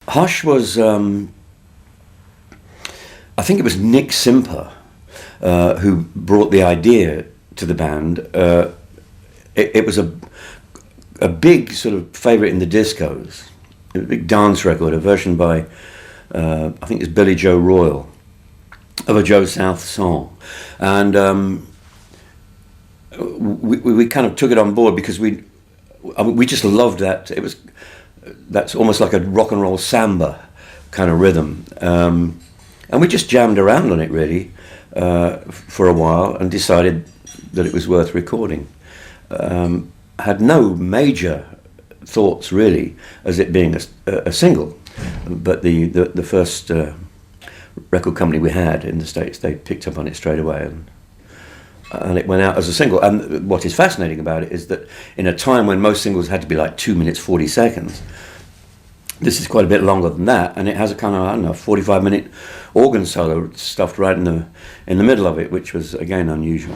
Hush was, I think it was Nick Simper who brought the idea to the band. It was a big sort of favourite in the discos, a big dance record, a version by, I think it's Billy Joe Royal, of a Joe South song. And we kind of took it on board because we just loved that. That's almost like a rock and roll samba kind of rhythm. And we just jammed around on it really for a while and decided that it was worth recording. Had no major thoughts really as it being a single, but the first record company we had in the States, they picked up on it straight away, and it went out as a single. And what is fascinating about it is that in a time when most singles had to be like 2 minutes 40 seconds, this is quite a bit longer than that, and it has a kind of, I don't know, 45-minute organ solo stuffed right in the middle of it, which was again unusual.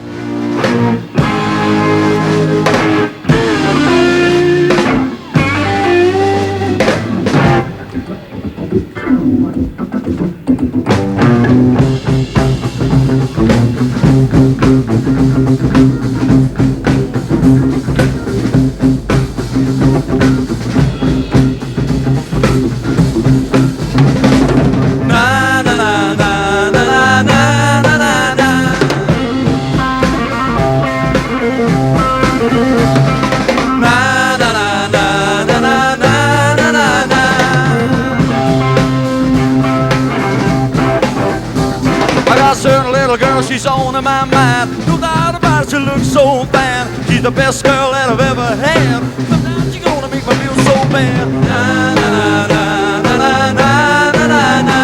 She's on my mind, no doubt about it, she looks so fine. She's the best girl that I've ever had. Sometimes she's gonna make me feel so bad. Na na na na na na na na na.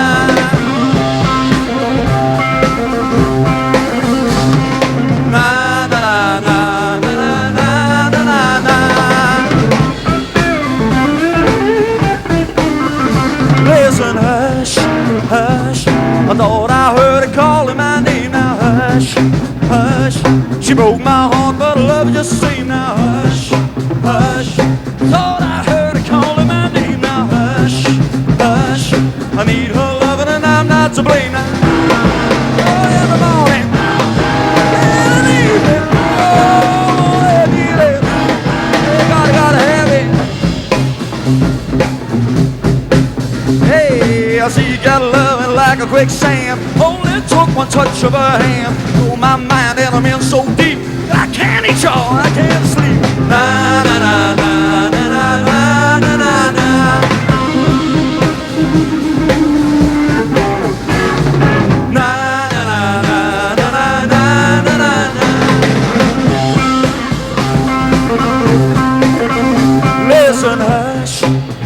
Na na na na na na na na. Listen, hush, hush, I thought I heard her calling my name. Hush, hush, she broke my heart, but I love her just the same. Now hush, hush, thought I heard her calling my name. Now hush, hush, I need her loving and I'm not to blame. Now, oh, in the morning, in the evening, oh, every day, gotta have it. Hey, I see you got loving like a quicksand. Only took one touch of her hand. Oh, my mind and I'm in so deep I can't eat y'all, I can't sleep. Na na na na na na na na na. Na na na na na na na na na. Listen, hush,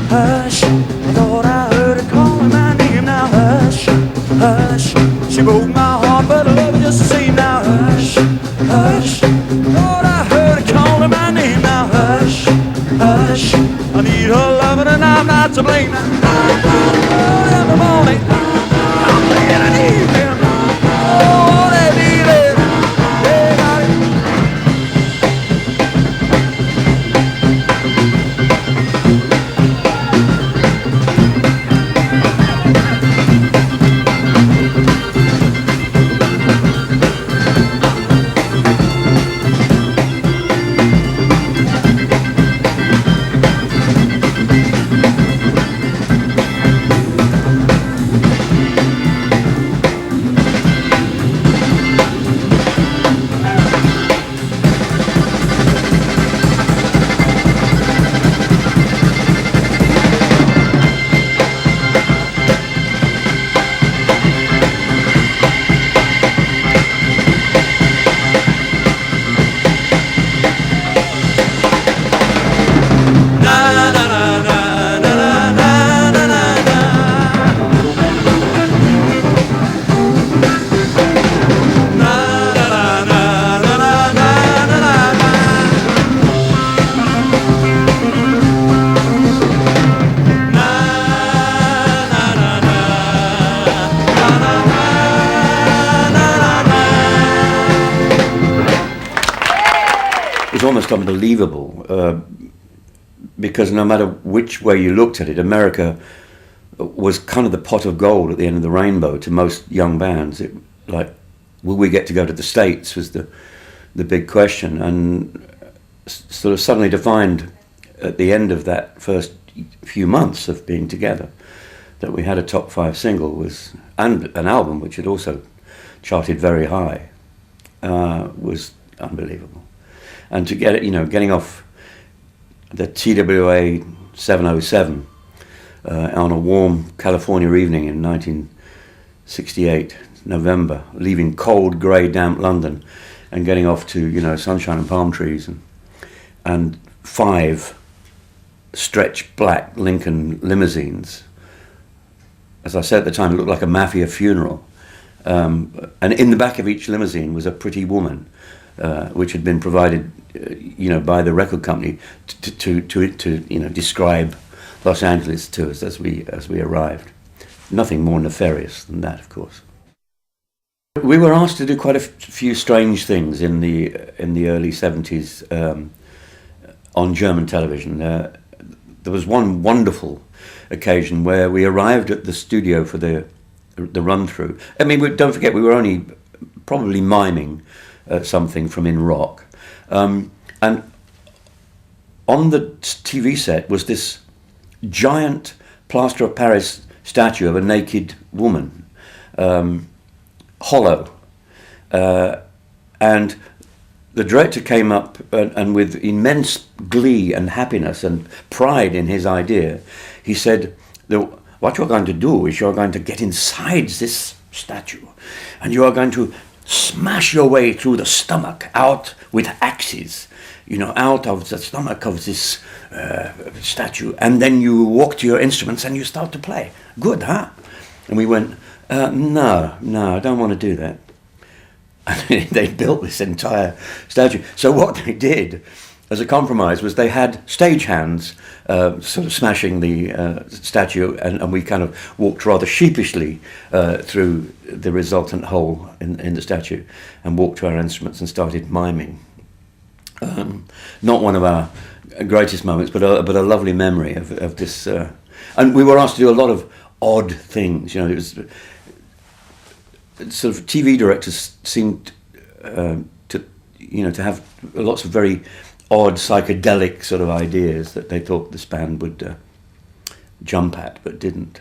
hush, I thought I heard her calling my name. Now hush, hush, she broke my heart, but I love her just the same. Now hush, hush, thought I heard her calling my name. Now hush, hush, I need her loving and I'm not to blame. Now, oh, in the morning, I'm playing an evening, oh, they need it, they got it. Almost unbelievable because no matter which way you looked at it, America was kind of the pot of gold at the end of the rainbow to most young bands. Will we get to go to the States was the big question, and sort of suddenly defined at the end of that first few months of being together that we had a top 5 single and an album which had also charted very high, was unbelievable. And to get it, getting off the TWA 707 on a warm California evening in 1968, November, leaving cold, grey, damp London and getting off to, sunshine and palm trees and 5 stretch black Lincoln limousines. As I said at the time, it looked like a mafia funeral. And in the back of each limousine was a pretty woman, which had been provided, by the record company to describe Los Angeles to us as we arrived. Nothing more nefarious than that, of course. We were asked to do quite a few strange things in the early 70s on German television. There was one wonderful occasion where we arrived at the studio for the run-through. I mean, don't forget, we were only probably miming something from In Rock. And on the TV set was this giant plaster of Paris statue of a naked woman, hollow. And the director came up and with immense glee and happiness and pride in his idea, he said, what you're going to do is you're going to get inside this statue and you are going to smash your way through the stomach out with axes, out of the stomach of this statue, and then you walk to your instruments and you start to play. Good, huh? And we went, no, I don't want to do that. And they built this entire statue. So what they did as a compromise was they had stagehands sort of smashing the statue, and we kind of walked rather sheepishly through the resultant hole in the statue and walked to our instruments and started miming. Not one of our greatest moments, but a lovely memory of this. And we were asked to do a lot of odd things. It was sort of TV directors seemed to have lots of very odd psychedelic sort of ideas that they thought this band would jump at, but didn't.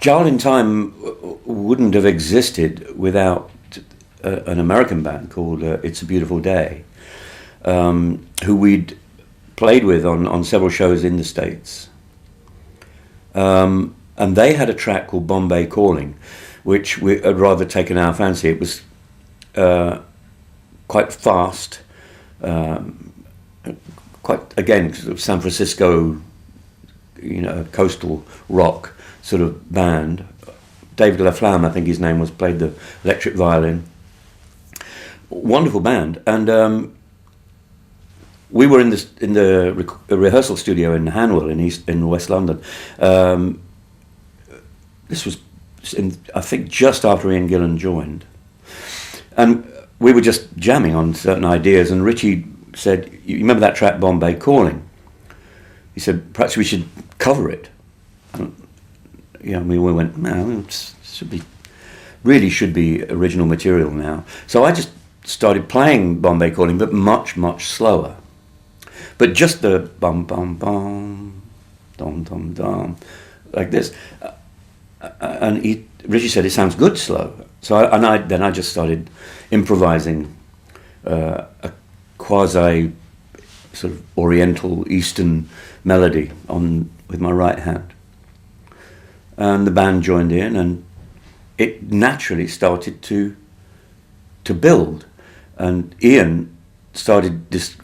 Child in Time wouldn't have existed without an American band called It's a Beautiful Day, who we'd played with on several shows in the States. And they had a track called Bombay Calling, which we had rather taken our fancy. It was quite fast, quite, again, sort of San Francisco, coastal rock sort of band. David LaFlamme, I think his name was, played the electric violin. Wonderful band. And we were in the rehearsal studio in Hanwell in West London. This was, I think, just after Ian Gillan joined. And we were just jamming on certain ideas, and Ritchie said, "You remember that track Bombay Calling?" He said, "Perhaps we should cover it." And, we went, "No, it should be original material now." So I just started playing Bombay Calling, but much, much slower. But just the bum bum bum, dum dum dum, like this. And Ritchie said, "It sounds good slow." So I just started improvising a quasi sort of Oriental Eastern melody with my right hand. And the band joined in, and it naturally started to build. And Ian started this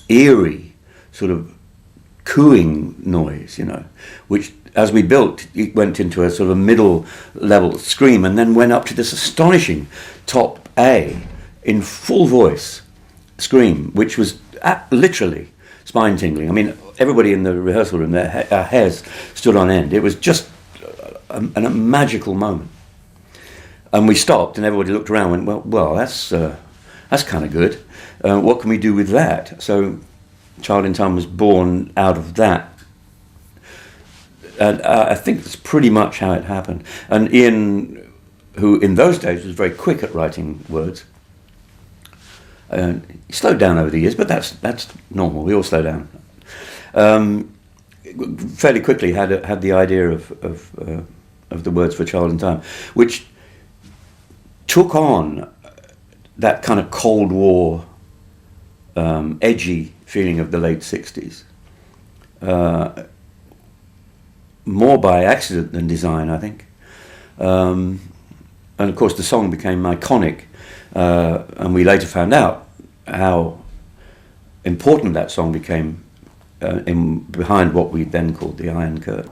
eerie sort of cooing noise, which as we built, it went into a sort of a middle level scream, and then went up to this astonishing top A in full voice scream, which was literally spine tingling. I mean, everybody in the rehearsal room, their hairs stood on end. It was just a magical moment. And we stopped, and everybody looked around and went, well, that's kind of good. What can we do with that? So Child in Time was born out of that. And I think that's pretty much how it happened. And Ian, who in those days was very quick at writing words, he slowed down over the years, but that's normal. We all slow down. Fairly quickly had the idea of the words for Child in Time, which took on that kind of Cold War, edgy feeling of the late 60s. More by accident than design, I think. And of course the song became iconic, and we later found out how important that song became behind what we then called the Iron Curtain.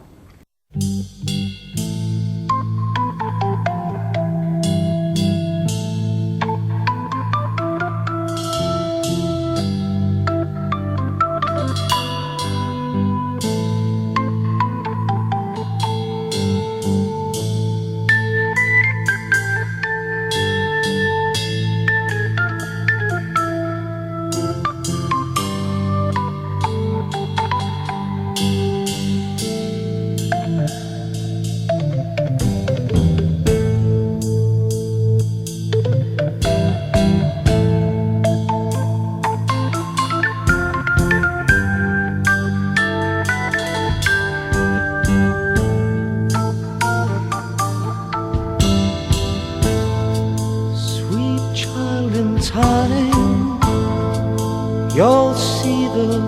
You'll see the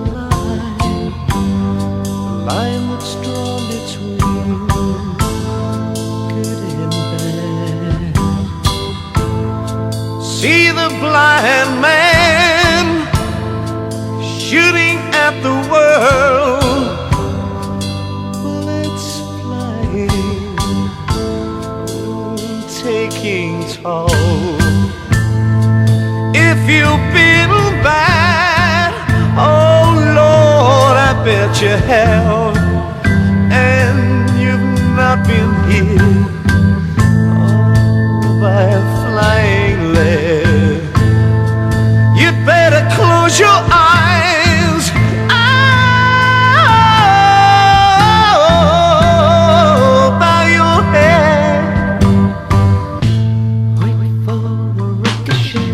line that's drawn between good and bad. See the blind man shooting at the world, bullets flying, taking toll. If you've been bad, oh Lord, I bet you have, and you've not been hit by a flying lead. You'd better close your eyes, bow your head, wait for the ricochet.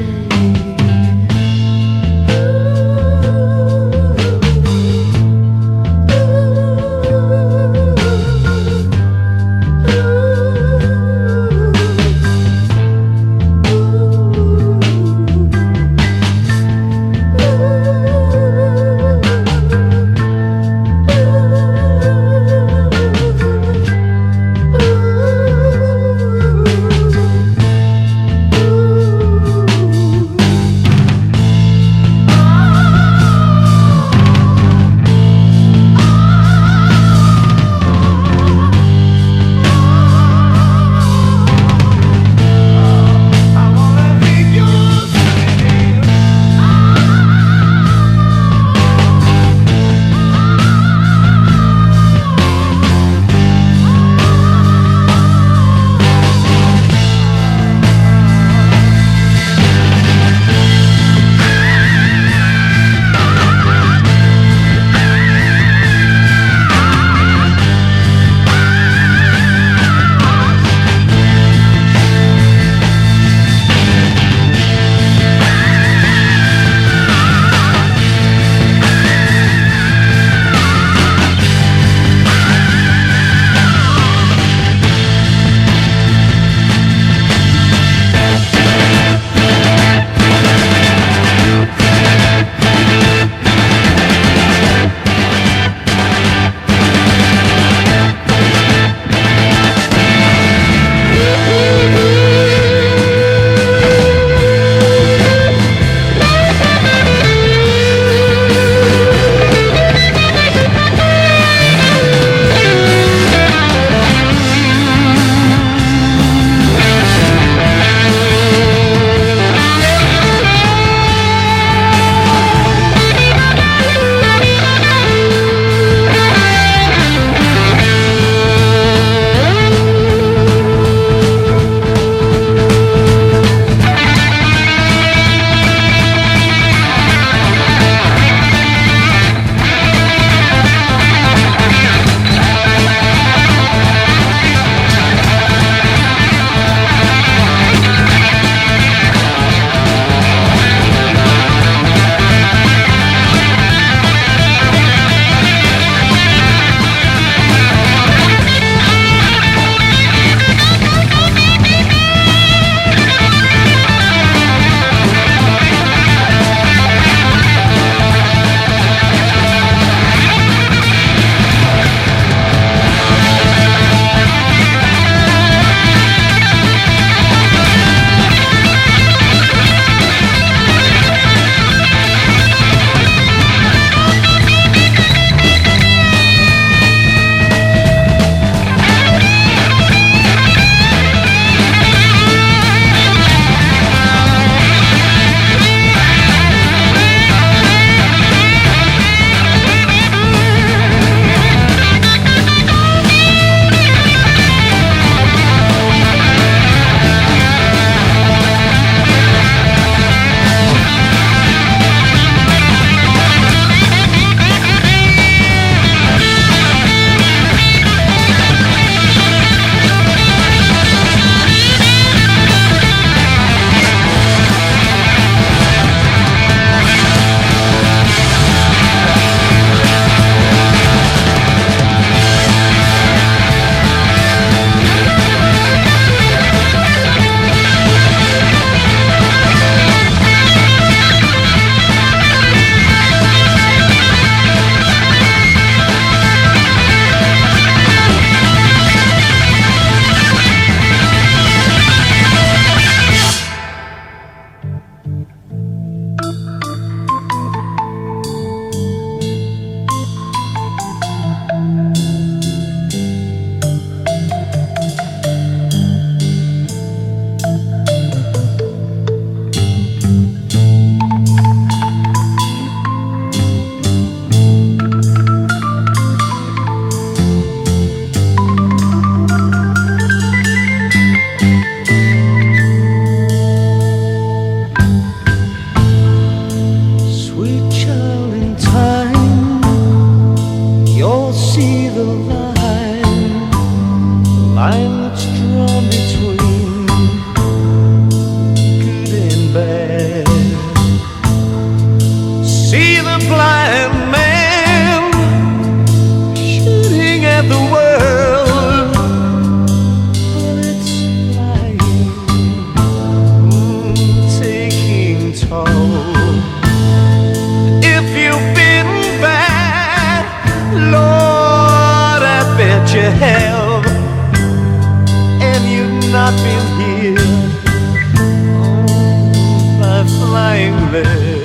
lonely.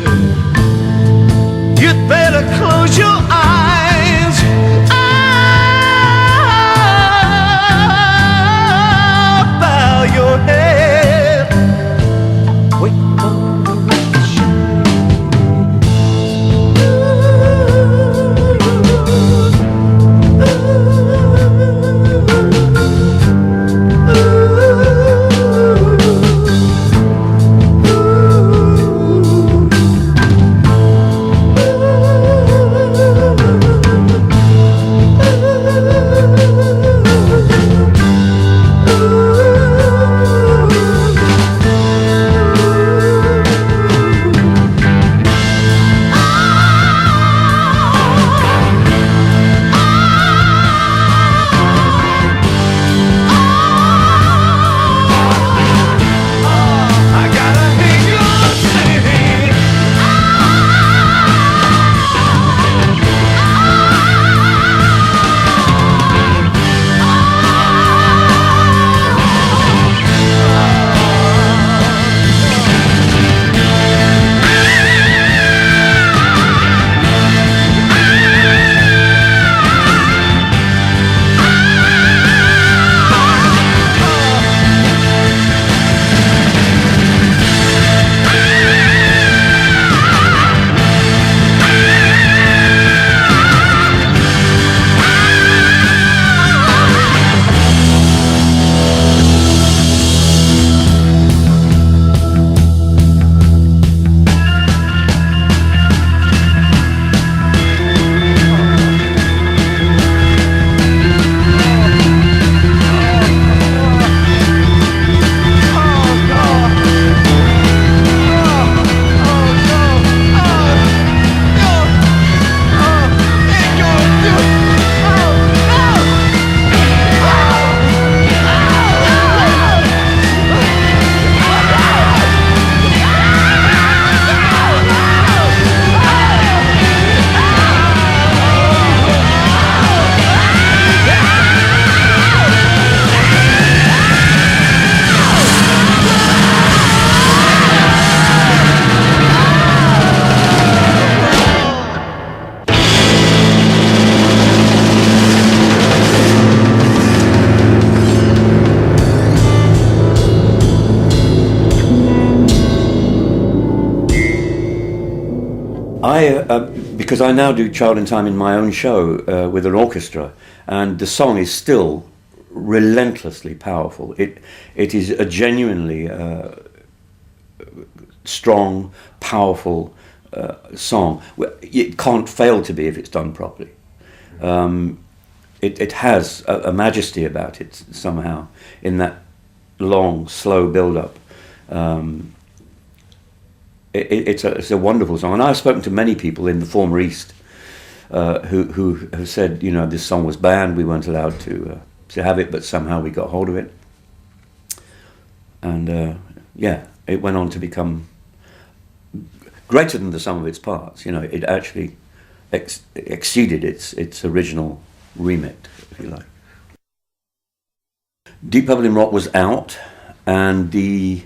You'd better close your eyes. Bow your head. Wait for the rain because I now do Child in Time in my own show with an orchestra, and the song is still relentlessly powerful. It is a genuinely strong, powerful song. It can't fail to be if it's done properly. It has a majesty about it somehow in that long, slow build-up. It's a wonderful song, and I've spoken to many people in the former East who have said, you know, this song was banned, we weren't allowed to have it, but somehow we got hold of it, and yeah, it went on to become greater than the sum of its parts. You know, it actually exceeded its original remit, if you like. Deep Purple in Rock was out, and the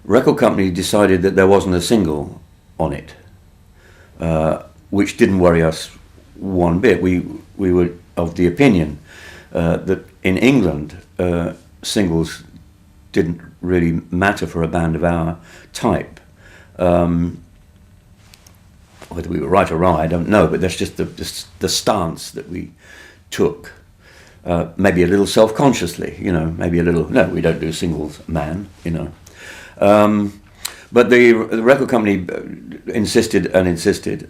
record company decided that there wasn't a single on it, which didn't worry us one bit. We were of the opinion that in England singles didn't really matter for a band of our type. Whether we were right or wrong, I don't know, but that's just the stance that we took. Maybe a little self-consciously, you know, maybe a little, no, we don't do singles, man, you know. But the record company insisted,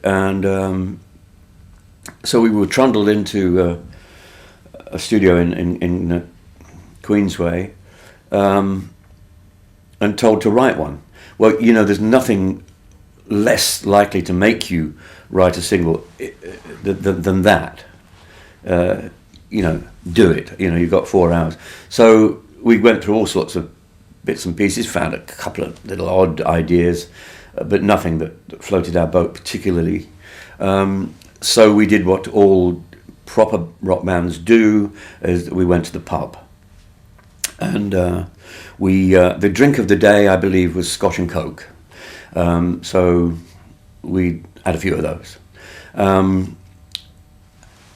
and so we were trundled into a studio in Queensway and told to write one. Well, you know, there's nothing less likely to make you write a single than that. You know, do it. You know, you've got 4 hours. So we went through all sorts of bits and pieces, found a couple of little odd ideas, but nothing that floated our boat particularly. So we did what all proper rock bands do, is we went to the pub. And the drink of the day, I believe, was Scotch and Coke. So we had a few of those.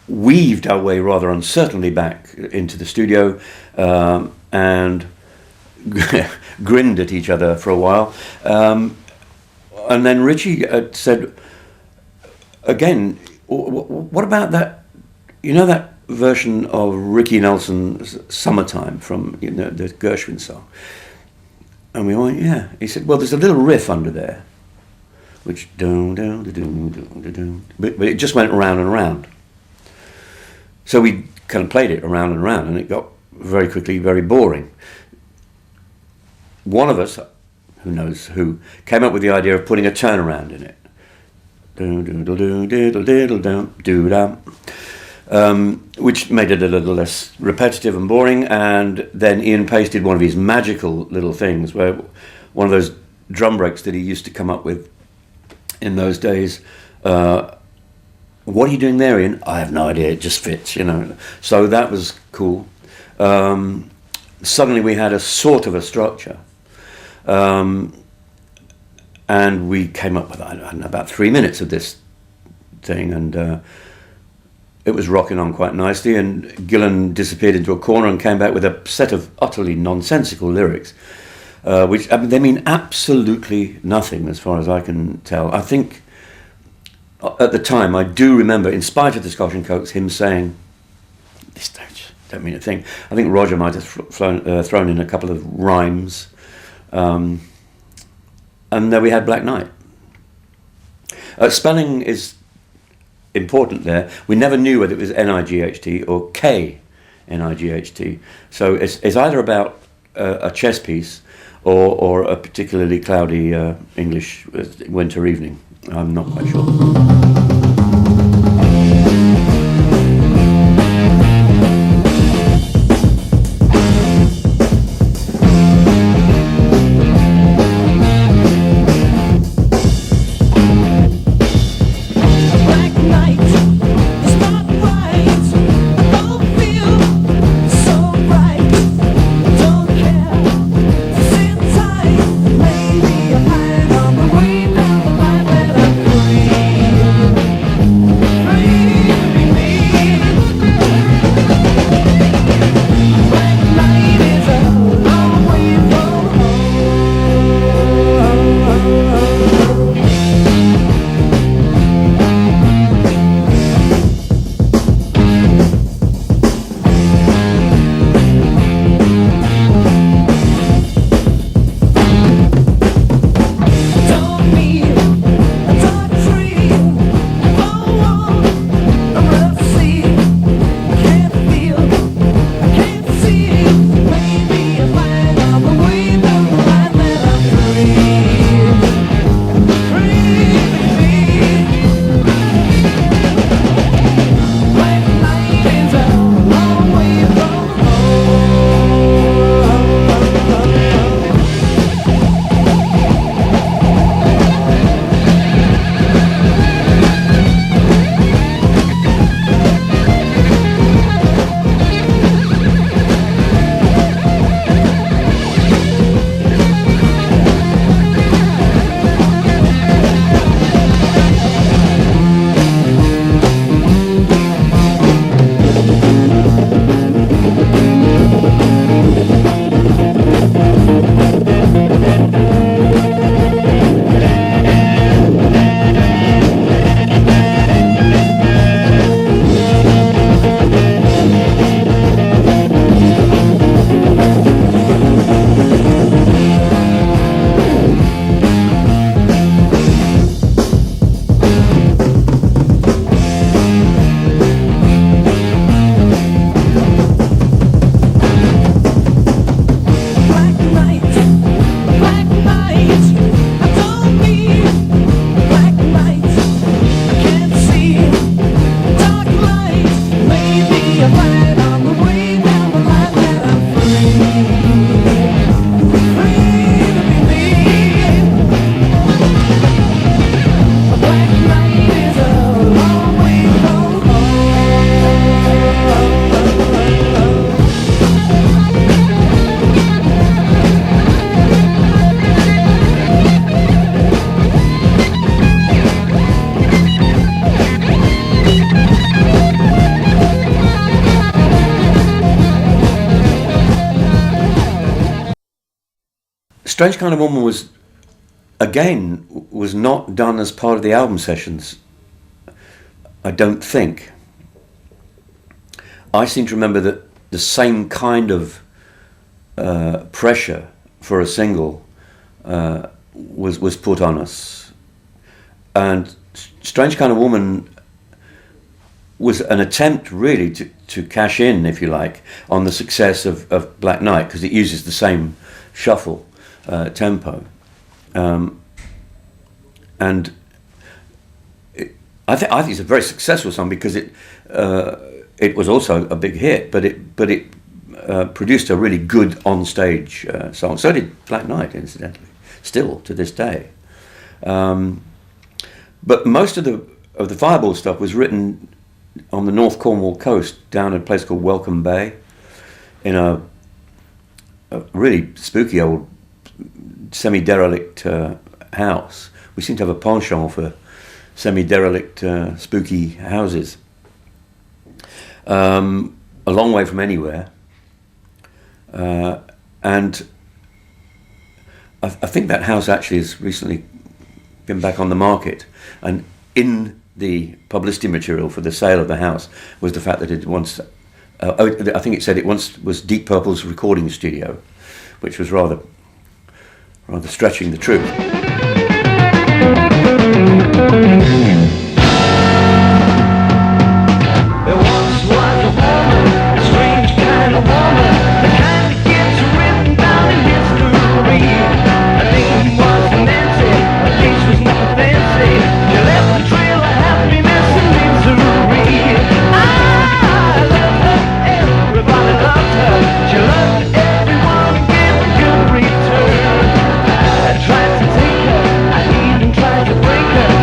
Weaved our way rather uncertainly back into the studio, and grinned at each other for a while. And then Ritchie said, again, what about that, that version of Ricky Nelson's Summertime from the Gershwin song? And we went, yeah. He said, well, there's a little riff under there, which but it just went around and around. So we kind of played it around and around, and it got very quickly very boring. One of us, who knows who, came up with the idea of putting a turnaround in it. Which made it a little less repetitive and boring. And then Ian Paice did one of his magical little things, where one of those drum breaks that he used to come up with in those days. What are you doing there, Ian? I have no idea, it just fits, So that was cool. Suddenly we had a sort of a structure. And we came up with, I don't know, about 3 minutes of this thing, and it was rocking on quite nicely, and Gillan disappeared into a corner and came back with a set of utterly nonsensical lyrics, which, they mean absolutely nothing as far as I can tell. I think at the time, I do remember, in spite of the Scotch and Cokes, him saying, "This don't mean a thing." I think Roger might have thrown in a couple of rhymes. And then we had Black Knight. Spelling is important there. We never knew whether it was N-I-G-H-T or K-N-I-G-H-T. So it's either about a chess piece or a particularly cloudy English winter evening. I'm not quite sure. Strange Kind of Woman was not done as part of the album sessions. I don't think. I seem to remember that the same kind of pressure for a single was put on us, and Strange Kind of Woman was an attempt really to cash in, if you like, on the success of Black Knight, because it uses the same shuffle tempo, and I think it's a very successful song because it was also a big hit, but it produced a really good on-stage song. So did Black Knight, incidentally, still to this day. But most of the Fireball stuff was written on the North Cornwall coast, down at a place called Welcome Bay, in a really spooky old semi-derelict house. We seem to have a penchant for semi-derelict spooky houses. A long way from anywhere. And I think that house actually has recently been back on the market, and in the publicity material for the sale of the house was the fact that it once, I think it said it once was Deep Purple's recording studio, which was rather stretching the truth. There once was a woman, a strange kind of woman, the kind that gets written down in history. Her name was Nancy, her face was nothing fancy. She left a trail of happiness and misery. I loved her, everybody loved her. She loved everyone and gave a good return. I tried to take her, I even tried to break her.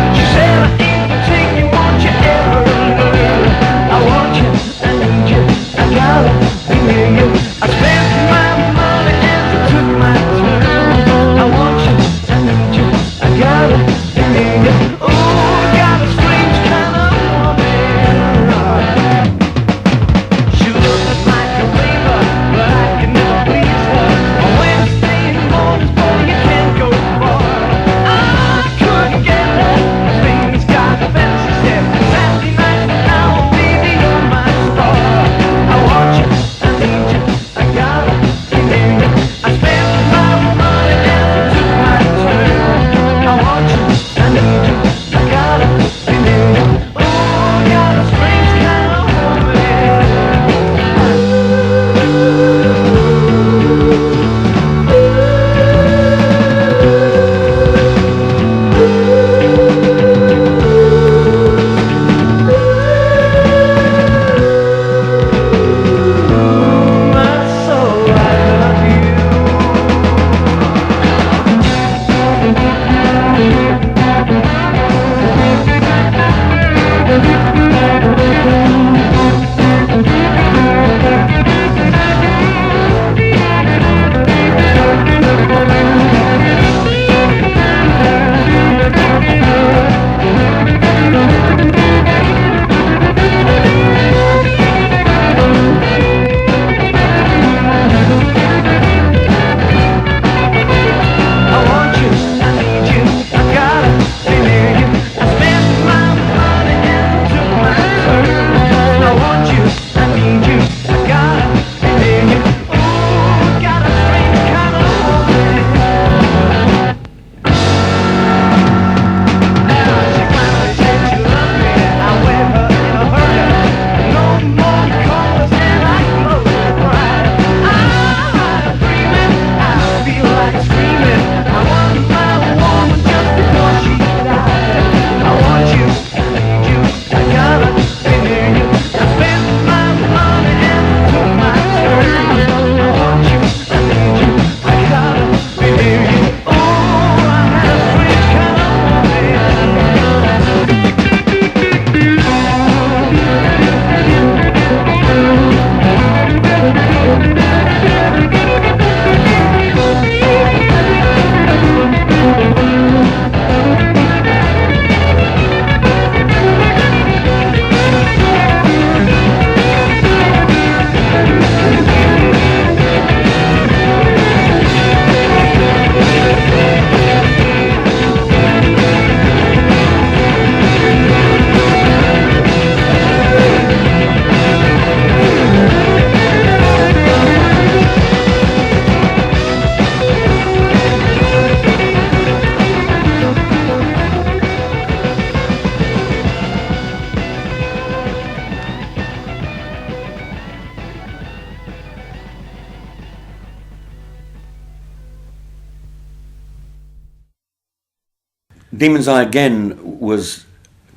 Demon's Eye again was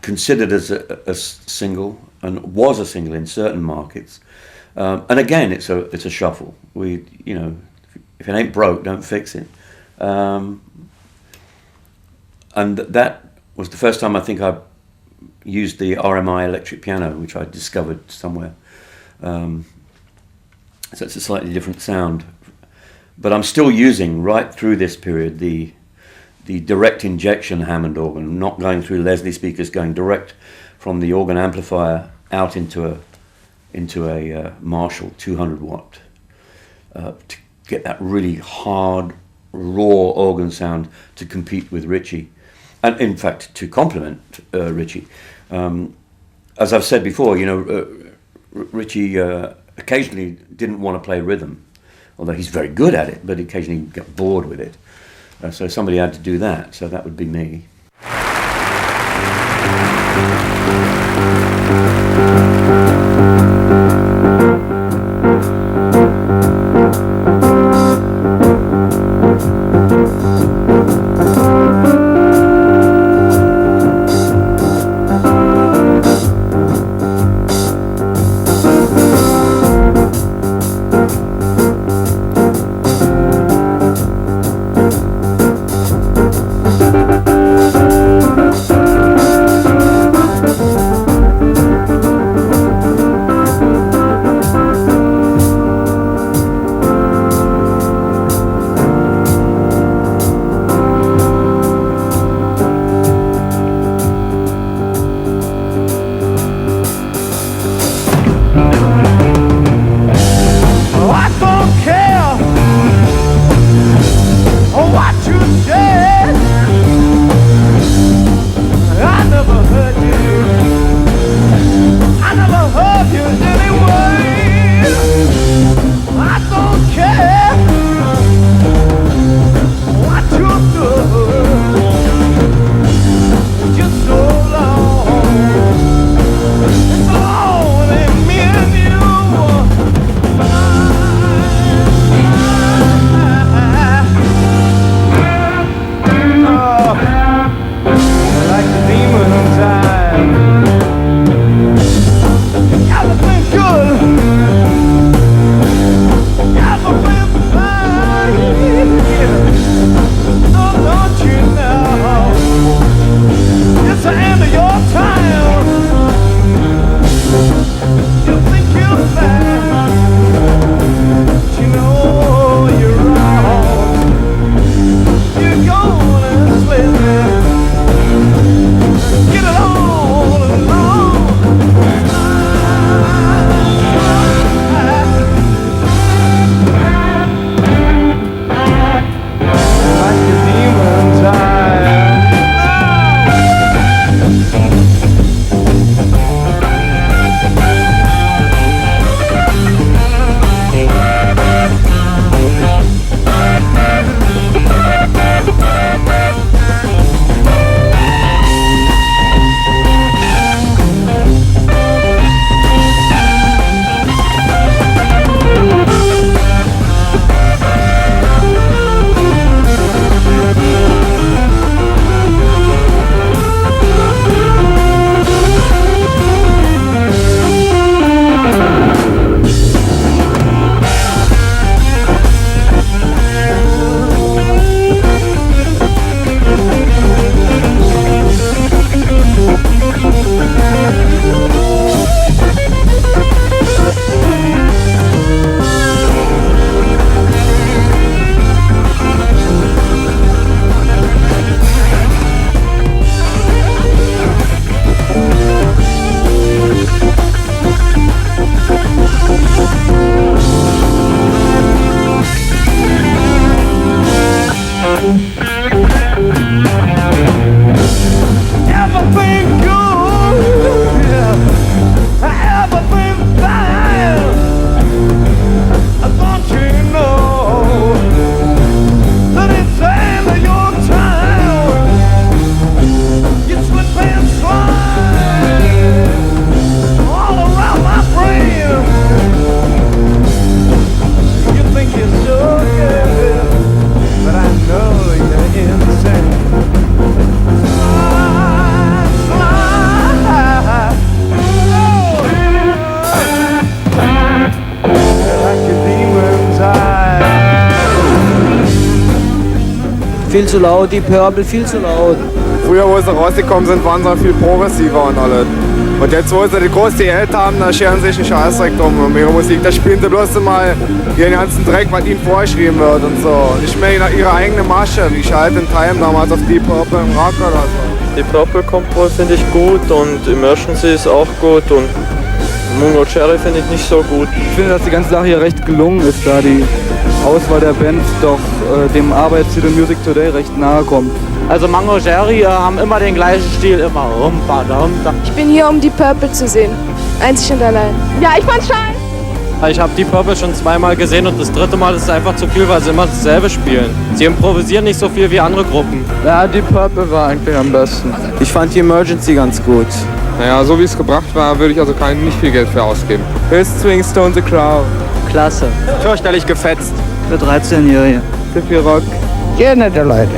considered as a single, and was a single in certain markets. And again, it's a shuffle. We, you know, if it ain't broke, don't fix it. And that was the first time I think I used the RMI electric piano, which I discovered somewhere. So it's a slightly different sound. But I'm still using, right through this period, the direct injection Hammond organ, not going through Leslie speakers, going direct from the organ amplifier out into a Marshall 200 watt to get that really hard, raw organ sound to compete with Ritchie, and in fact to complement Ritchie. As I've said before, you know, Ritchie occasionally didn't want to play rhythm, although he's very good at it, but occasionally he got bored with it. So somebody had to do that, so that would be me. viel zu laut, die Purple viel zu laut. Früher, wo sie rausgekommen sind, waren sie noch viel progressiver und alles. Und jetzt, wo sie die große Geld haben, da scheren sie sich einen Scheißdreck drum um ihre Musik. Da spielen sie bloß mal ihren ganzen Dreck, was ihnen vorgeschrieben wird und so. Nicht mehr ihre eigene Masche, wie Schalt in Time damals auf Deep Purple im Rock oder so. Die Purple Compo finde ich gut und Emergency ist auch gut und Mungo Cherry finde ich nicht so gut. Ich finde, dass die ganze Sache hier recht gelungen ist, da die Auswahl der Band doch dem Arbeitstitel Music Today recht nahe kommt. Also Mango Jerry haben immer den gleichen Stil, immer rumpa. Ich bin hier, um die Purple zu sehen. Einzig und allein. Ja, ich fand's scheiße. Ich habe die Purple schon zweimal gesehen und das dritte Mal ist es einfach zu viel, weil sie immer dasselbe spielen. Sie improvisieren nicht so viel wie andere Gruppen. Ja, die Purple war eigentlich am besten. Ich fand die Emergency ganz gut. Naja, so wie es gebracht war, würde ich also nicht viel Geld für ausgeben. Best Swing Stone the Crowd. Klasse. Fürchterlich gefetzt. Für 13-Jährige. Für viel Rock. Sehr nette Leute.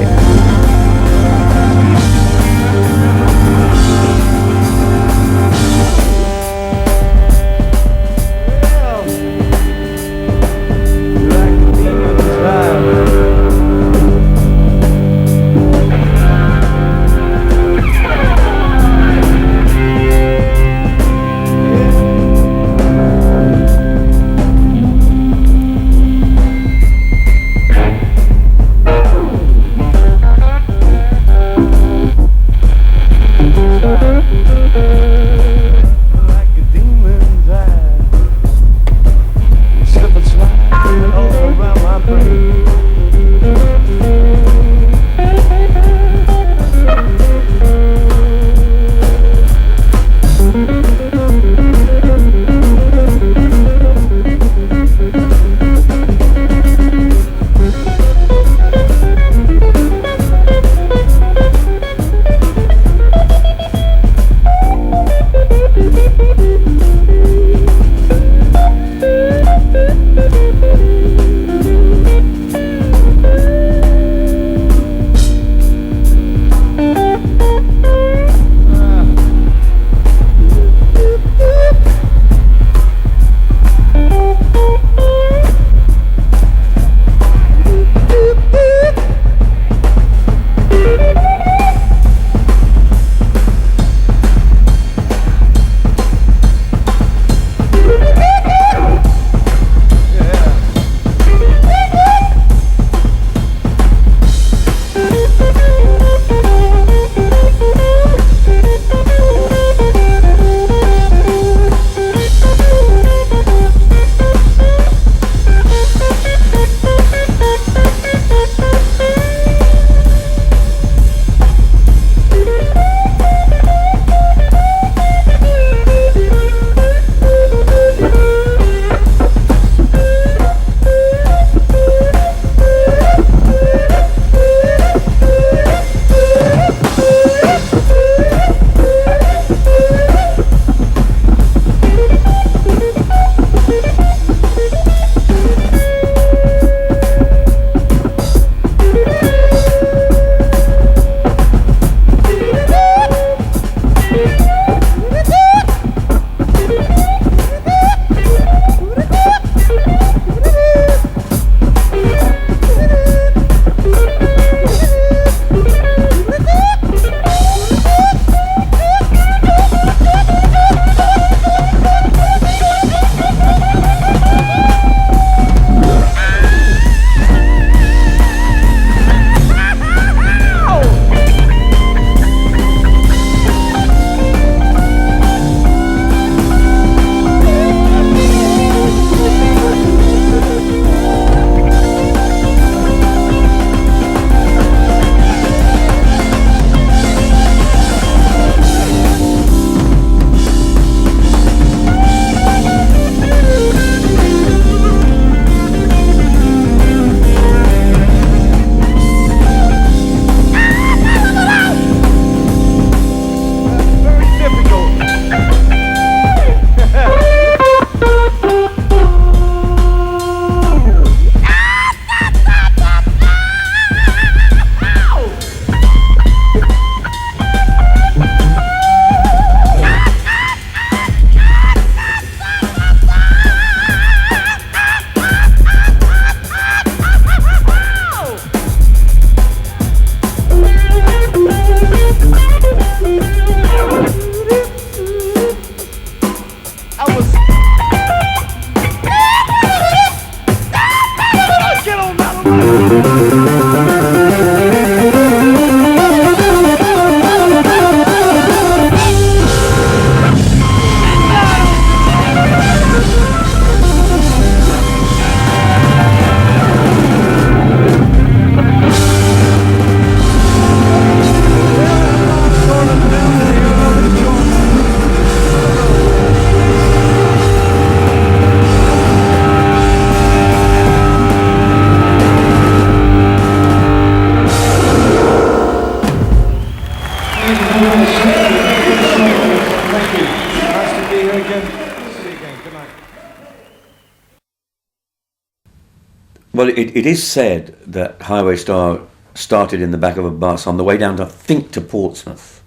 Well, it is said that Highway Star started in the back of a bus on the way down, I think, to Portsmouth,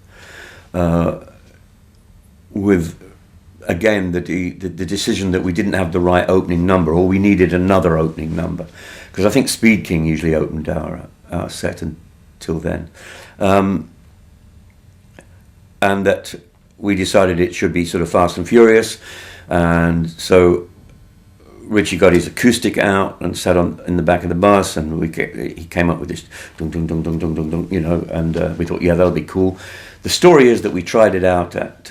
with, again, the decision that we didn't have the right opening number, or we needed another opening number, because I think Speed King usually opened our set until then, and that we decided it should be sort of Fast and Furious, and so Ritchie got his acoustic out and sat in the back of the bus, and he came up with this dung dung dung dung dung dung dung, you know, and we thought, yeah, that'll be cool. The story is that we tried it out at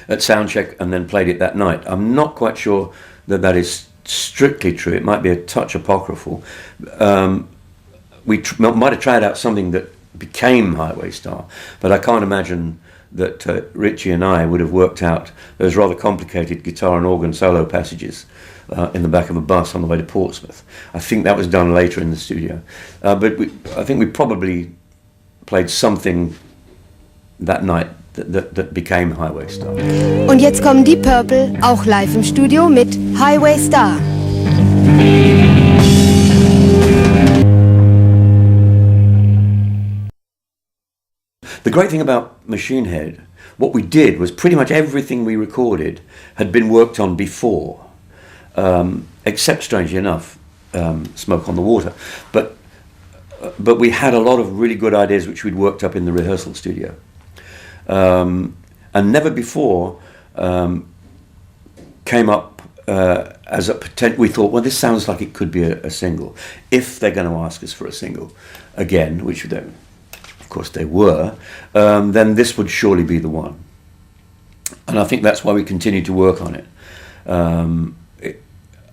soundcheck and then played it that night. I'm not quite sure that is strictly true. It might be a touch apocryphal. We might have tried out something that became Highway Star, but I can't imagine that Ritchie and I would have worked out those rather complicated guitar and organ solo passages in the back of a bus on the way to Portsmouth. I think that was done later in the studio. But I think we probably played something that night that became Highway Star. Und jetzt kommen die Purple, auch live im Studio mit Highway Star. The great thing about Machine Head, what we did was pretty much everything we recorded had been worked on before, except, strangely enough, Smoke on the Water. But we had a lot of really good ideas which we'd worked up in the rehearsal studio. And never before came up as a potential. We thought, well, this sounds like it could be a single. If they're going to ask us for a single again, which they, of course they were, then this would surely be the one. And I think that's why we continued to work on it.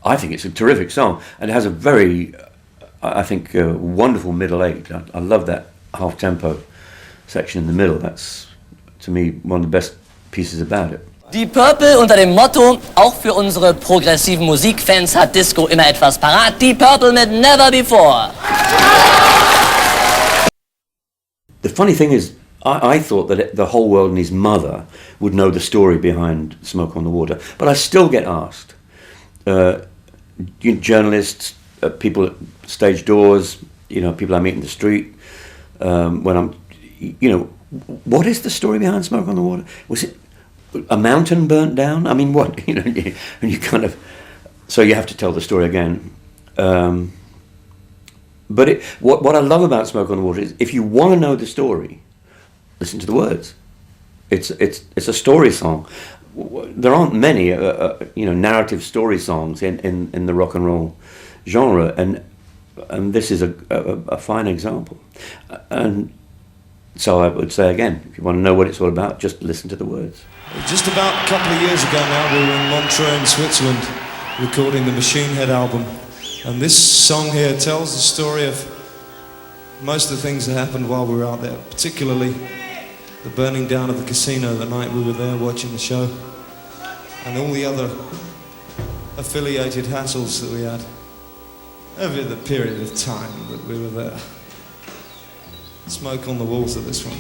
I think it's a terrific song, and it has a very, I think, wonderful middle eight. I love that half-tempo section in the middle. That's, to me, one of the best pieces about it. Die Purple unter dem Motto, auch für unsere progressiven Musikfans hat Disco immer etwas parat. Die Purple mit Never Before. The funny thing is, I thought that the whole world and his mother would know the story behind Smoke on the Water, but I still get asked. Journalists, people at stage doors, people I meet in the street, when I'm, what is the story behind Smoke on the Water? Was it a mountain burnt down? I mean, what? And you kind of, so you have to tell the story again. But what I love about Smoke on the Water is, if you want to know the story, listen to the words. It's a story song. There aren't many, narrative story songs in the rock and roll genre, and this is a fine example. And so I would say again, if you want to know what it's all about, just listen to the words. Just about a couple of years ago now, we were in Montreux in Switzerland recording the Machine Head album. And this song here tells the story of most of the things that happened while we were out there, particularly the burning down of the casino the night we were there watching the show, and all the other affiliated hassles that we had over the period of time that we were there. Smoke on the Water, this one.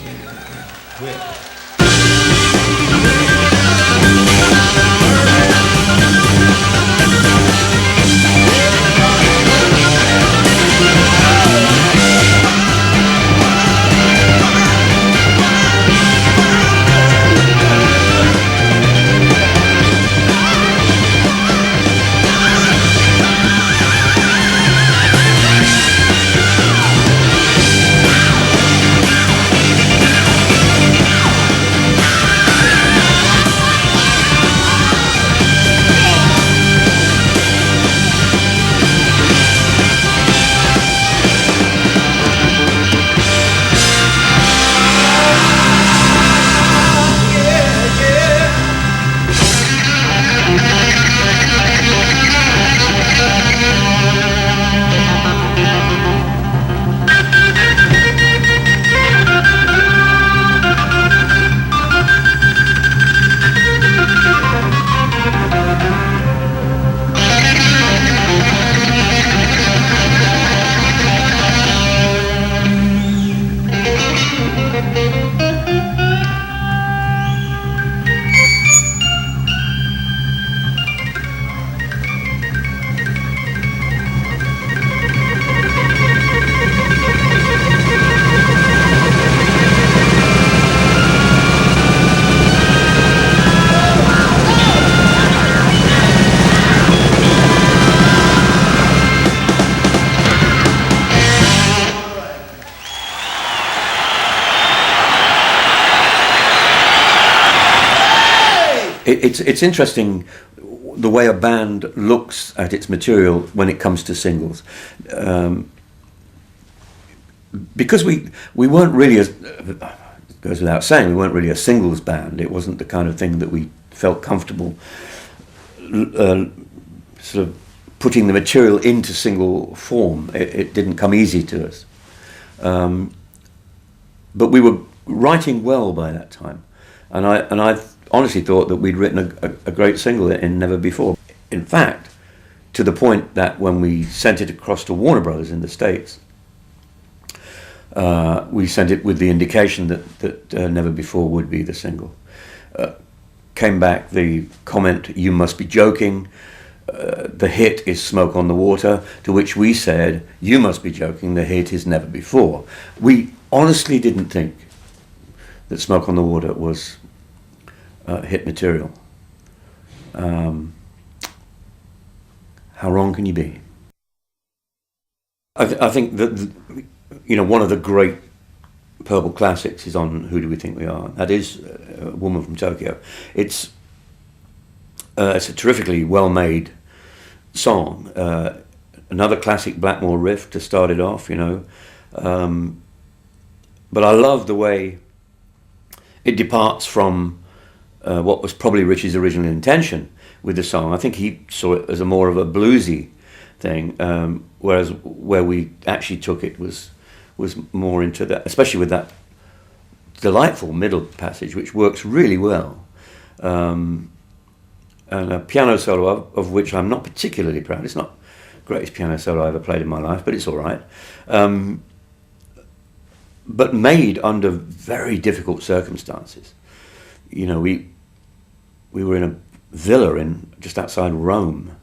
it's interesting the way a band looks at its material when it comes to singles, because we weren't really it goes without saying, we weren't really a singles band. It wasn't the kind of thing that we felt comfortable sort of putting the material into single form. It didn't come easy to us, but we were writing well by that time, and I honestly thought that we'd written a great single in Never Before. In fact, to the point that when we sent it across to Warner Brothers in the States, we sent it with the indication that Never Before would be the single. Came back the comment, "You must be joking. The hit is Smoke on the Water," to which we said, "You must be joking, the hit is Never Before." We honestly didn't think that Smoke on the Water was hit material. How wrong can you be? I think that one of the great Purple classics is on Who Do We Think We Are? That is A Woman from Tokyo. It's a terrifically well-made song. Another classic Blackmore riff to start it off, but I love the way it departs from what was probably Ritchie's original intention with the song. I think he saw it as a more of a bluesy thing, whereas where we actually took it was more into that, especially with that delightful middle passage, which works really well, and a piano solo of which I'm not particularly proud. It's not the greatest piano solo I ever played in my life, but it's all right. But made under very difficult circumstances. We were in a villa just outside Rome,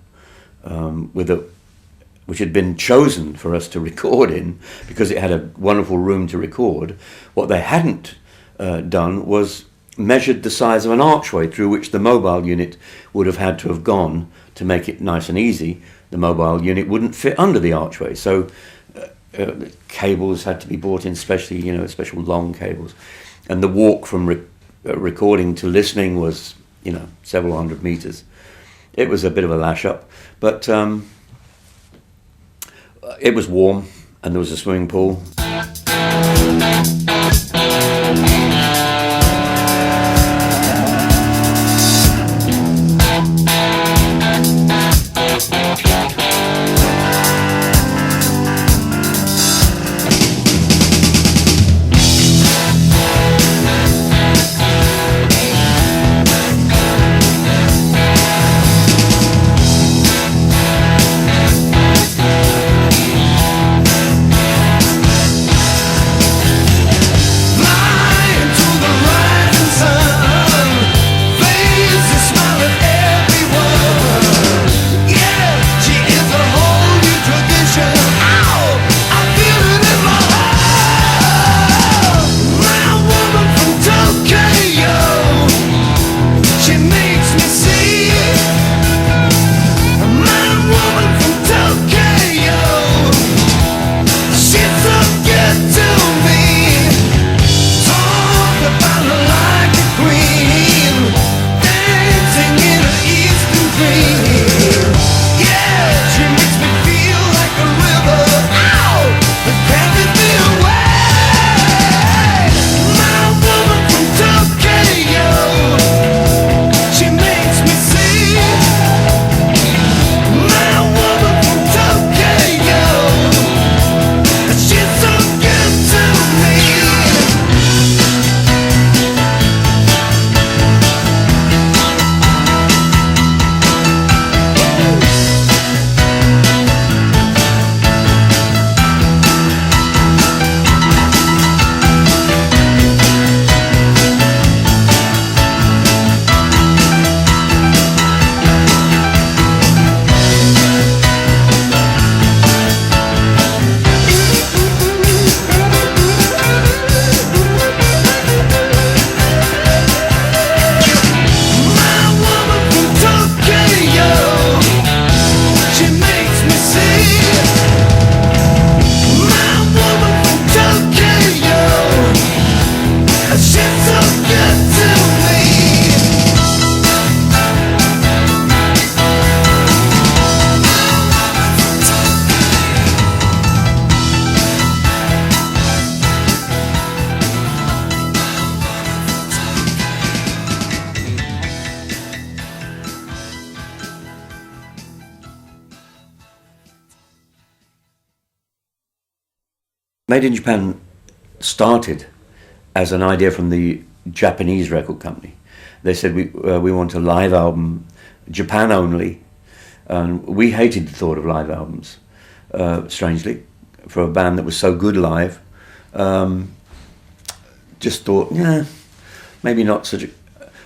which had been chosen for us to record in because it had a wonderful room to record. What they hadn't done was measured the size of an archway through which the mobile unit would have had to have gone to make it nice and easy. The mobile unit wouldn't fit under the archway, so cables had to be bought in specially, special long cables. And the walk from recording to listening was, several hundred meters. It was a bit of a lash up, but it was warm and there was a swimming pool. Made in Japan started as an idea from the Japanese record company. They said, we want a live album, Japan only. And we hated the thought of live albums, strangely, for a band that was so good live. Just thought, yeah, maybe not such a...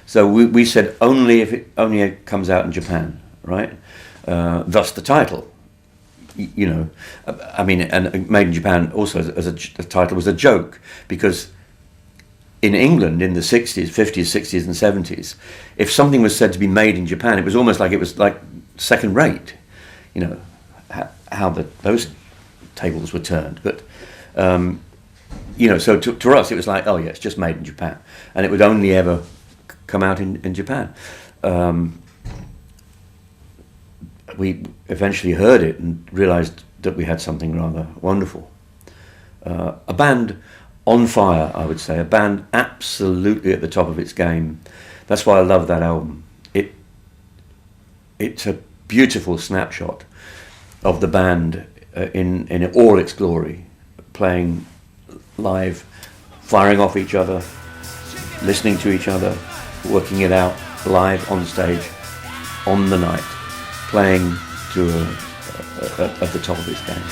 So we said only if it comes out in Japan, right? Thus the title. You know, I mean, and Made in Japan also as a title was a joke, because in England in the 60s, 50s, 60s and 70s, if something was said to be made in Japan, it was almost like it was like second rate, you know, how those tables were turned. But, you know, so to us it was like, oh yeah, it's just made in Japan. And it would only ever come out in Japan. We eventually heard it and realised that we had something rather wonderful. A band on fire, I would say. A band absolutely at the top of its game. That's why I love that album. It's a beautiful snapshot of the band in all its glory, playing live, firing off each other, listening to each other, working it out live on stage, on the night, playing to at the top of its game.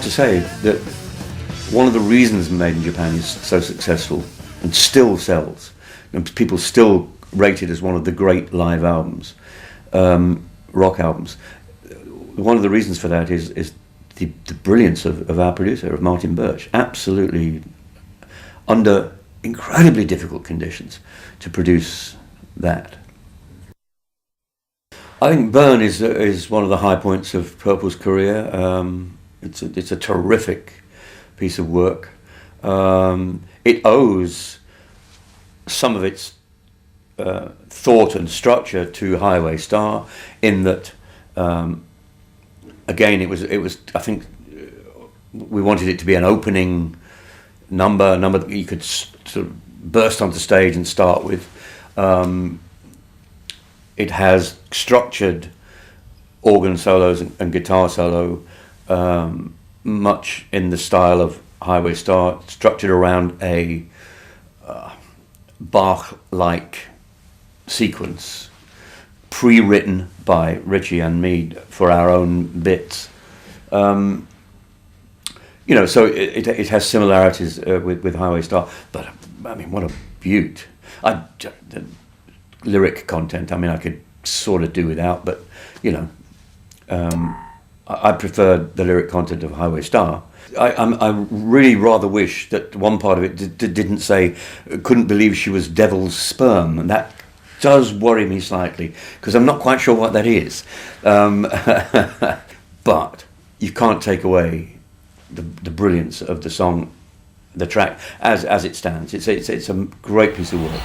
Say that one of the reasons Made in Japan is so successful and still sells, and people still rate it as one of the great live albums, rock albums. One of the reasons for that is the brilliance of our producer, of Martin Birch. Absolutely, under incredibly difficult conditions, to produce that. I think Burn is one of the high points of Purple's career. It's a terrific piece of work. It owes some of its thought and structure to Highway Star, in that again it was I think we wanted it to be an opening number that you could sort of burst onto stage and start with. It has structured organ solos and guitar solo, much in the style of Highway Star, structured around a Bach-like sequence, pre-written by Ritchie and me for our own bits. You know, so it has similarities with Highway Star, but I mean, what a beaut! The lyric content, I mean, I could sort of do without, but you know. I preferred the lyric content of Highway Star. I really rather wish that one part of it didn't say, couldn't believe she was devil's sperm, and that does worry me slightly, because I'm not quite sure what that is. but you can't take away the brilliance of the song, the track as it stands. It's a great piece of work.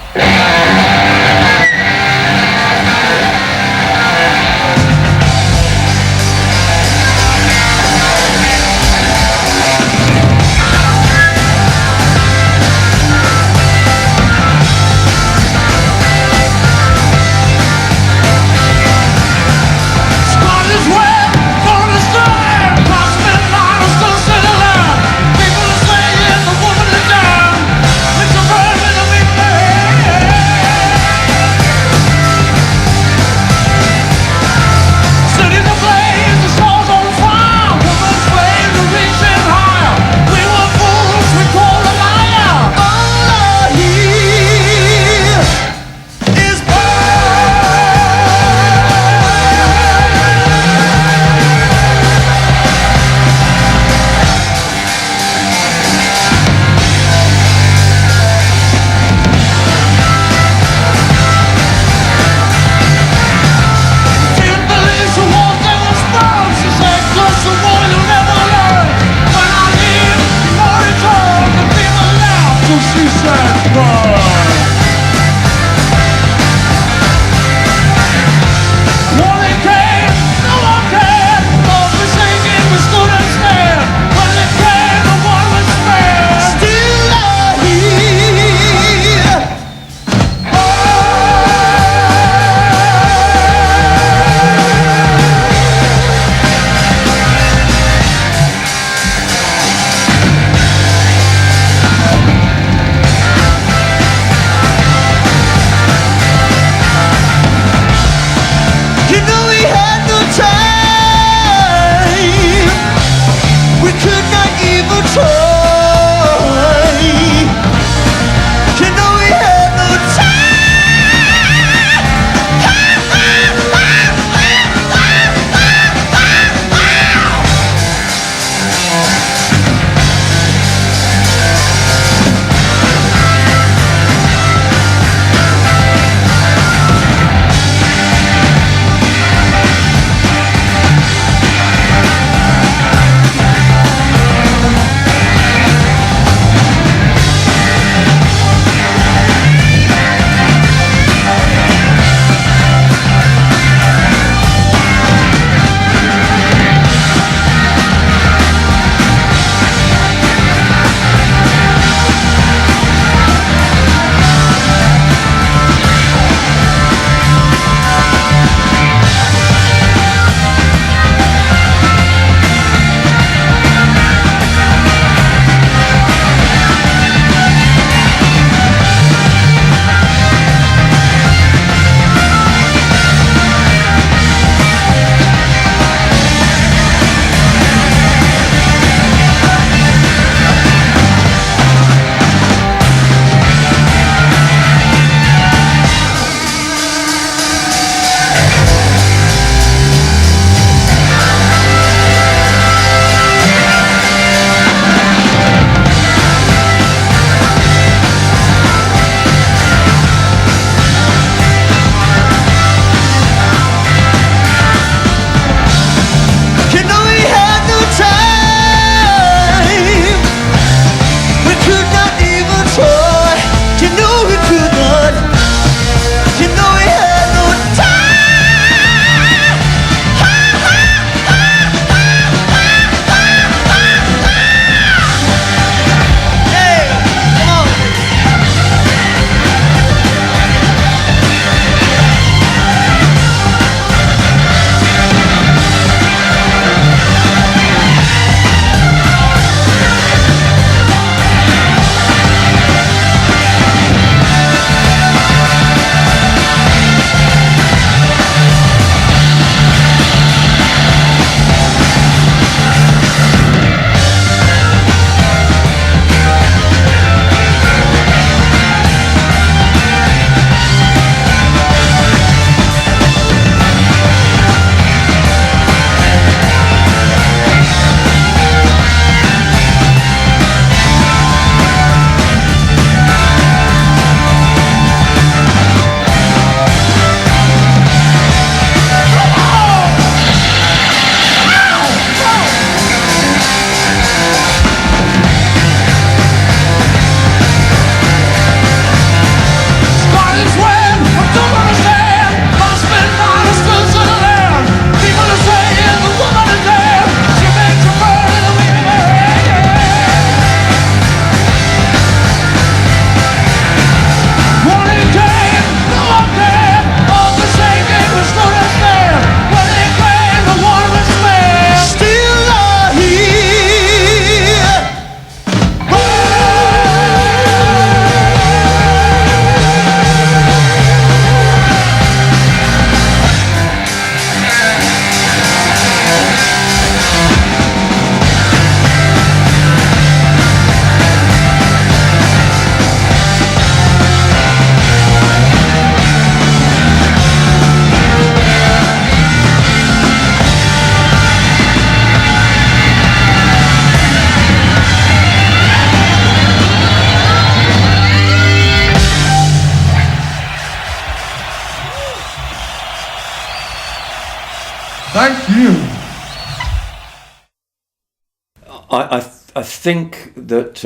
I think that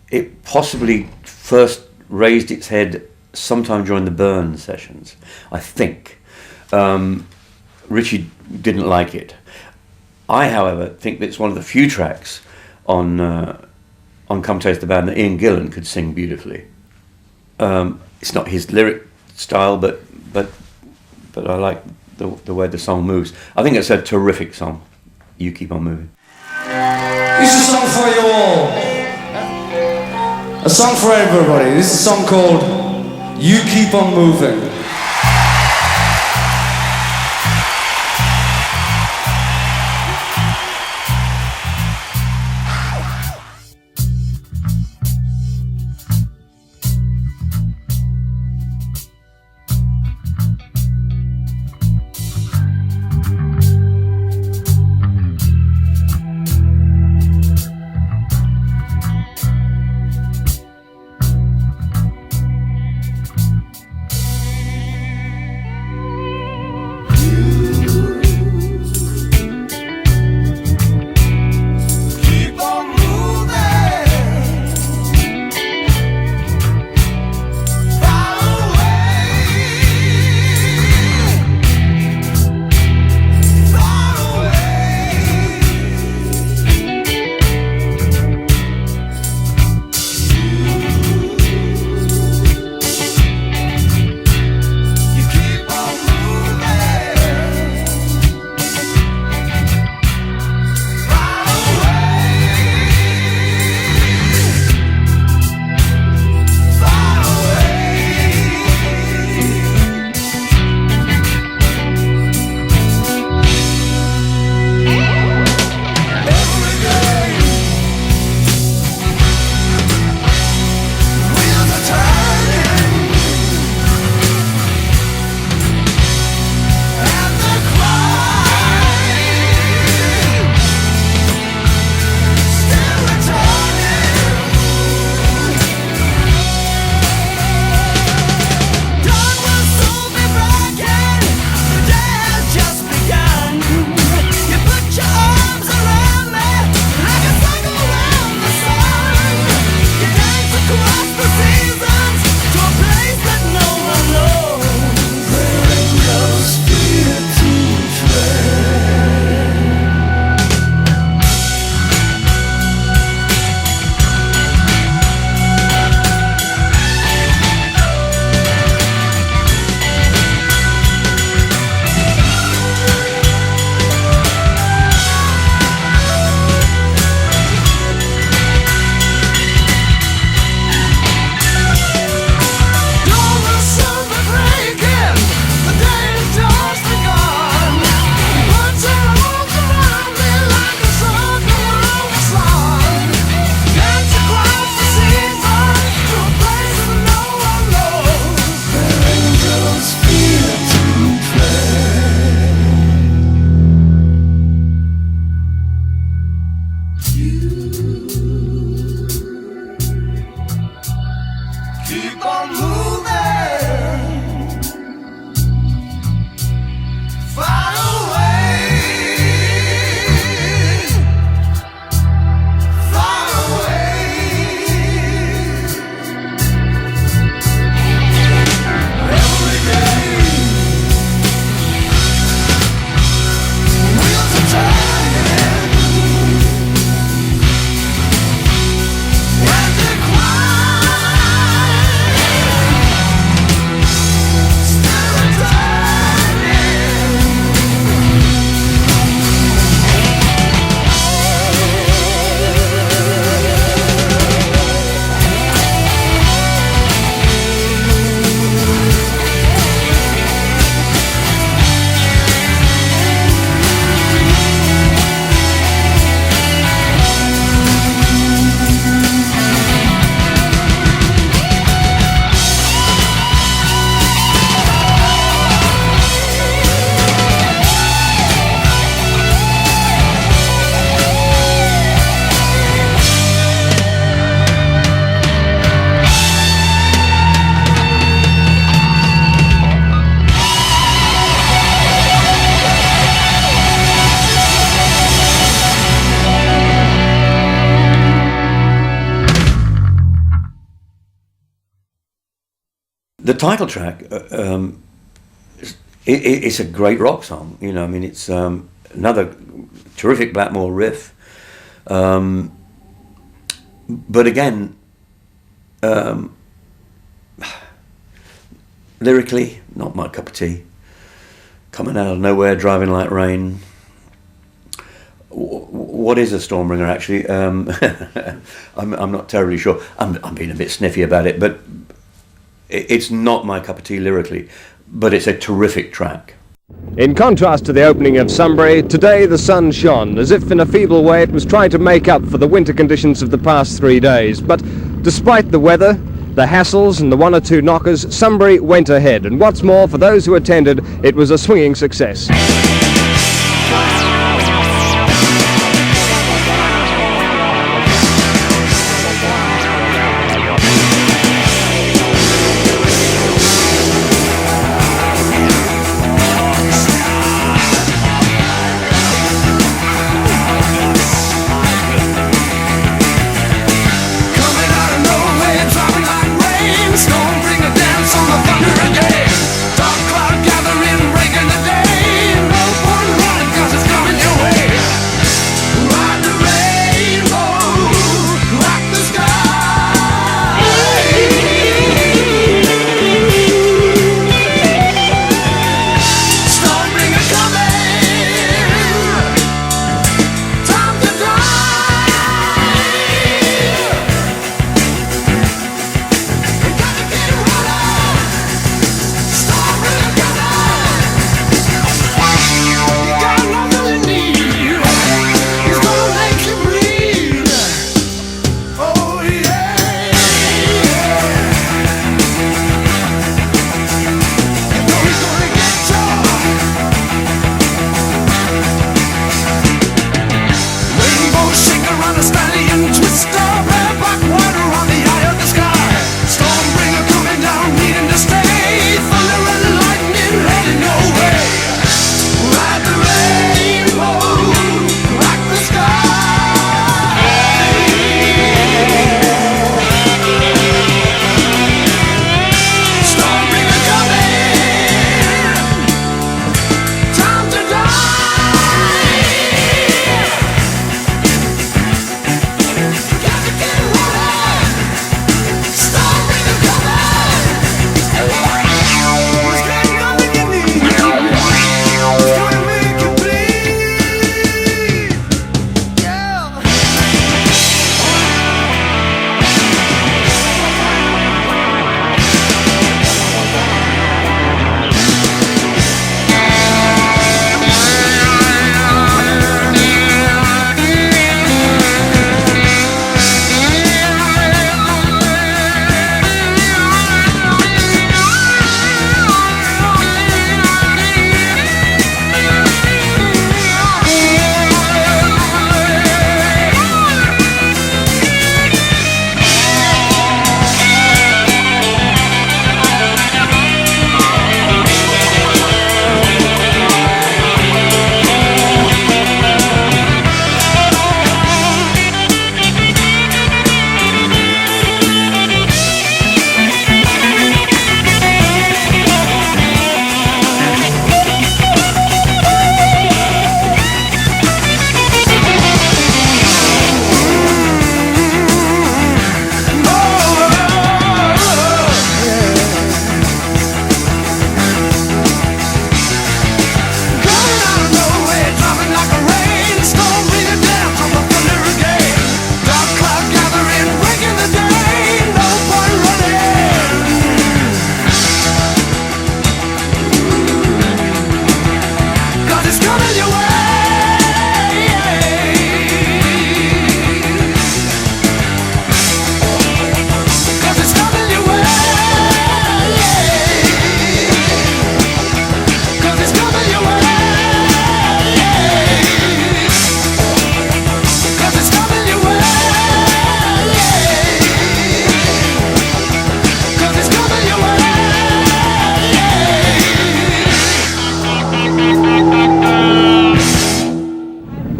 it possibly first raised its head sometime during the Burn sessions. I think Ritchie didn't like it. I, however, think that it's one of the few tracks on Come Taste the Band that Ian Gillan could sing beautifully. It's not his lyric style, but I like the way the song moves. I think it's a terrific song. You Keep On Moving. This is a song for you all. A song for everybody. This is a song called You Keep On Moving. The title track, it's a great rock song. You know, I mean, it's another terrific Blackmore riff. But again, lyrically, not my cup of tea. Coming out of nowhere, driving like rain. What is a Stormbringer, actually? I'm not terribly sure. I'm being a bit sniffy about it, but it's not my cup of tea lyrically, but it's a terrific track. In contrast to the opening of Sunbury, today the sun shone, as if in a feeble way it was trying to make up for the winter conditions of the past 3 days. But despite the weather, the hassles and the one or two knockers, Sunbury went ahead. And what's more, for those who attended, it was a swinging success.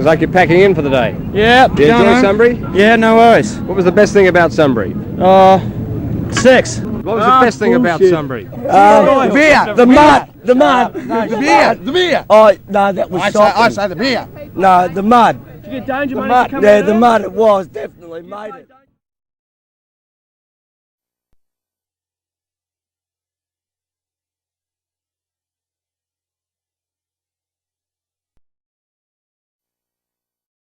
It's like you're packing in for the day. Yeah. Did you enjoy Sunbury? Yeah, no worries. What was the best thing about Sunbury? 6. What was the best thing about Sunbury? The beer, the mud, the beer. Oh, no, that was I say the beer. No, the mud. Did you get danger money? The mud, it was, definitely made it.